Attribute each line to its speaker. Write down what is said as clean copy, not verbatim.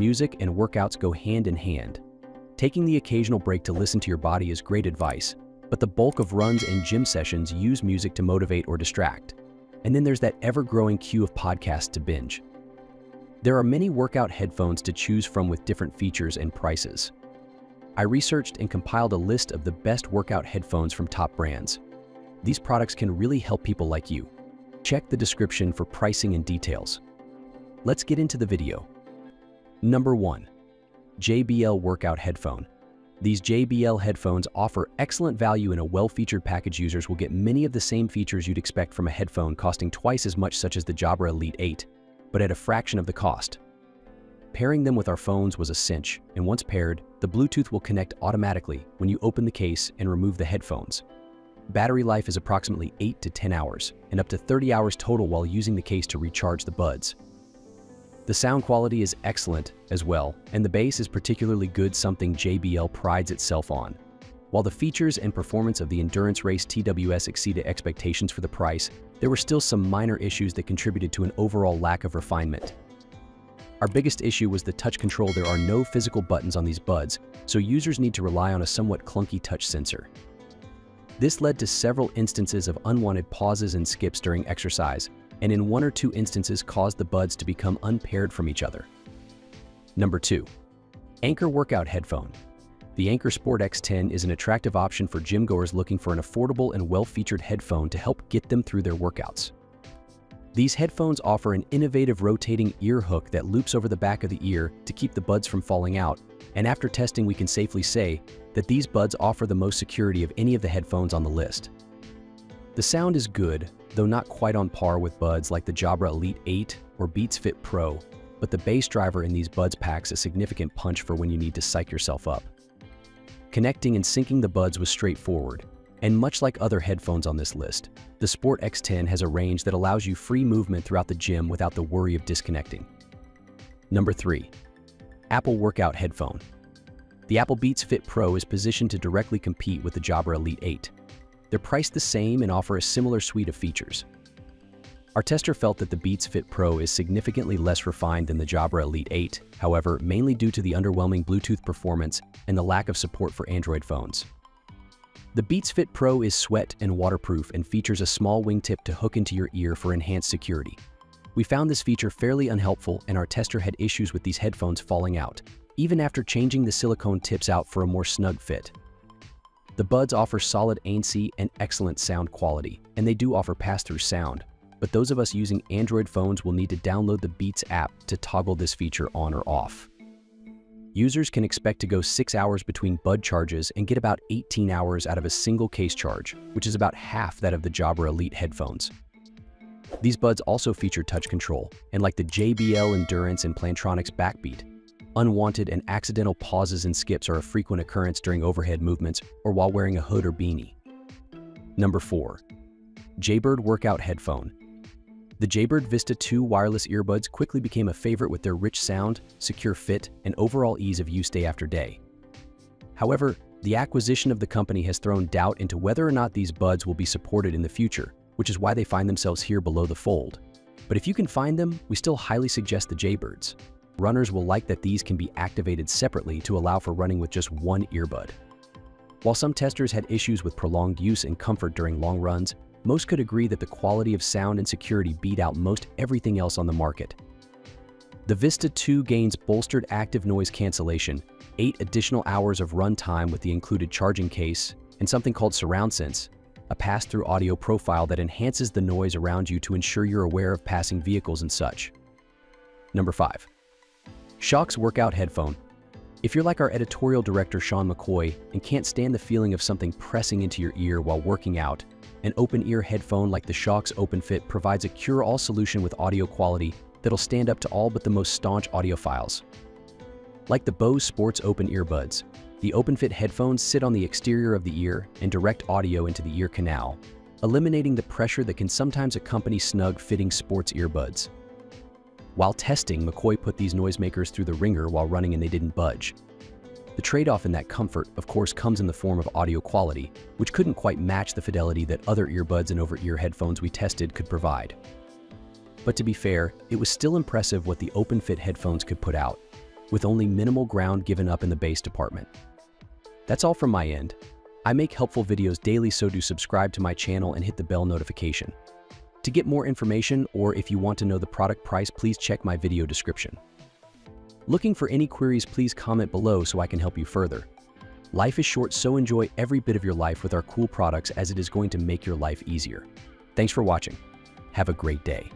Speaker 1: Music and workouts go hand in hand. Taking the occasional break to listen to your body is great advice, but the bulk of runs and gym sessions use music to motivate or distract. And then there's that ever-growing queue of podcasts to binge. There are many workout headphones to choose from with different features and prices. I researched and compiled a list of the best workout headphones from top brands. These products can really help people like you. Check the description for pricing and details. Let's get into the video. Number 1. JBL Workout Headphone. These JBL headphones offer excellent value in a well-featured package. Users will get many of the same features you'd expect from a headphone costing twice as much, such as the Jabra Elite 8, but at a fraction of the cost. Pairing them with our phones was a cinch, and once paired, the Bluetooth will connect automatically when you open the case and remove the headphones. Battery life is approximately 8 to 10 hours, and up to 30 hours total while using the case to recharge the buds. The sound quality is excellent as well, and the bass is particularly good, something JBL prides itself on. While the features and performance of the Endurance Race TWS exceeded expectations for the price, there were still some minor issues that contributed to an overall lack of refinement. Our biggest issue was the touch control. There are no physical buttons on these buds, so users need to rely on a somewhat clunky touch sensor. This led to several instances of unwanted pauses and skips during exercise, and in 1 or 2 instances caused the buds to become unpaired from each other. Number 2. Anker Workout Headphone. The Anker Sport X10 is an attractive option for gym-goers looking for an affordable and well-featured headphone to help get them through their workouts. These headphones offer an innovative rotating ear hook that loops over the back of the ear to keep the buds from falling out, and after testing we can safely say that these buds offer the most security of any of the headphones on the list. The sound is good, though not quite on par with buds like the Jabra Elite 8 or Beats Fit Pro, but the bass driver in these buds packs a significant punch for when you need to psych yourself up. Connecting and syncing the buds was straightforward, and much like other headphones on this list, the Sport X10 has a range that allows you free movement throughout the gym without the worry of disconnecting. Number 3. Apple Workout Headphone. The Apple Beats Fit Pro is positioned to directly compete with the Jabra Elite 8. They're priced the same and offer a similar suite of features. Our tester felt that the Beats Fit Pro is significantly less refined than the Jabra Elite 8, however, mainly due to the underwhelming Bluetooth performance and the lack of support for Android phones. The Beats Fit Pro is sweat and waterproof and features a small wingtip to hook into your ear for enhanced security. We found this feature fairly unhelpful, and our tester had issues with these headphones falling out, even after changing the silicone tips out for a more snug fit. The buds offer solid ANC and excellent sound quality, and they do offer pass-through sound, but those of us using Android phones will need to download the Beats app to toggle this feature on or off. Users can expect to go 6 hours between bud charges and get about 18 hours out of a single case charge, which is about half that of the Jabra Elite headphones. These buds also feature touch control, and like the JBL Endurance and Plantronics Backbeat, unwanted and accidental pauses and skips are a frequent occurrence during overhead movements or while wearing a hood or beanie. Number 4. Jaybird Workout Headphone. The Jaybird Vista 2 wireless earbuds quickly became a favorite with their rich sound, secure fit, and overall ease of use day after day. However, the acquisition of the company has thrown doubt into whether or not these buds will be supported in the future, which is why they find themselves here below the fold. But if you can find them, we still highly suggest the Jaybirds. Runners will like that these can be activated separately to allow for running with just one earbud. While some testers had issues with prolonged use and comfort during long runs, most could agree that the quality of sound and security beat out most everything else on the market. The Vista 2 gains bolstered active noise cancellation, 8 additional hours of run time with the included charging case, and something called Surround Sense, a pass-through audio profile that enhances the noise around you to ensure you're aware of passing vehicles and such. Number 5. Shokz Workout Headphone. If you're like our editorial director Sean McCoy and can't stand the feeling of something pressing into your ear while working out, an open-ear headphone like the Shokz OpenFit provides a cure-all solution with audio quality that'll stand up to all but the most staunch audiophiles. Like the Bose Sports Open Earbuds, the OpenFit headphones sit on the exterior of the ear and direct audio into the ear canal, eliminating the pressure that can sometimes accompany snug-fitting sports earbuds. While testing, McCoy put these noisemakers through the ringer while running and they didn't budge. The trade-off in that comfort, of course, comes in the form of audio quality, which couldn't quite match the fidelity that other earbuds and over-ear headphones we tested could provide. But to be fair, it was still impressive what the OpenFit headphones could put out. with only minimal ground given up in the bass department. That's all from my end. I make helpful videos daily, so do subscribe to my channel and hit the bell notification. To get more information, or if you want to know the product price, please check my video description. Looking for any queries, please comment below so I can help you further. Life is short, so enjoy every bit of your life with our cool products, as it is going to make your life easier. Thanks for watching. Have a great day.